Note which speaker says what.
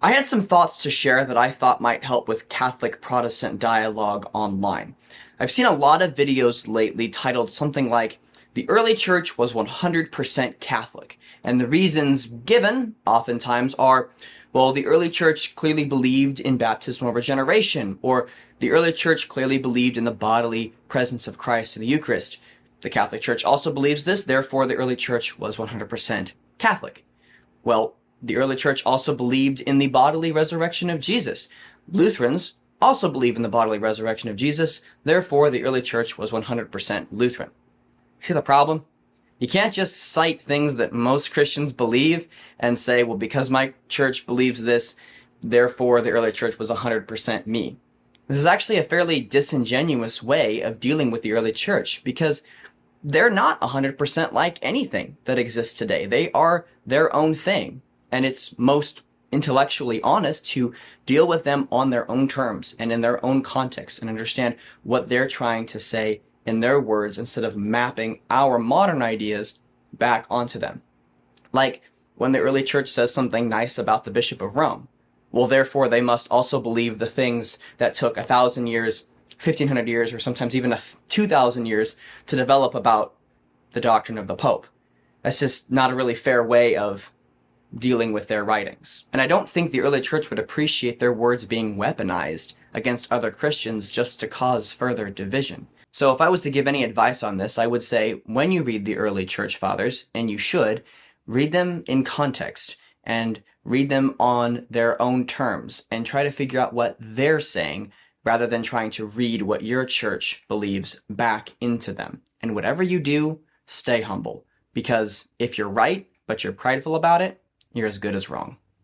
Speaker 1: I had some thoughts to share that I thought might help with Catholic-Protestant dialogue online. I've seen a lot of videos lately titled something like, "The early church was 100% Catholic," and the reasons given oftentimes are, well, the early church clearly believed in baptismal regeneration, or the early church clearly believed in the bodily presence of Christ in the Eucharist. The Catholic Church also believes this, therefore the early church was 100% Catholic. Well, the early church also believed in the bodily resurrection of Jesus. Lutherans also believe in the bodily resurrection of Jesus, therefore the early church was 100% Lutheran. See the problem? You can't just cite things that most Christians believe and say, well, because my church believes this, therefore the early church was 100% me. This is actually a fairly disingenuous way of dealing with the early church, because they're not 100% like anything that exists today. They are their own thing, and it's most intellectually honest to deal with them on their own terms and in their own context and understand what they're trying to say in their words instead of mapping our modern ideas back onto them. Like when the early church says something nice about the Bishop of Rome. Well, therefore, they must also believe the things that took 1,000 years, 1,500 years, or sometimes even 2,000 years to develop about the doctrine of the Pope. That's just not a really fair way of dealing with their writings. And I don't think the early church would appreciate their words being weaponized against other Christians just to cause further division. So if I was to give any advice on this, I would say when you read the early church fathers, and you should, read them in context and read them on their own terms and try to figure out what they're saying rather than trying to read what your church believes back into them. And whatever you do, stay humble, because if you're right, but you're prideful about it, you're as good as wrong.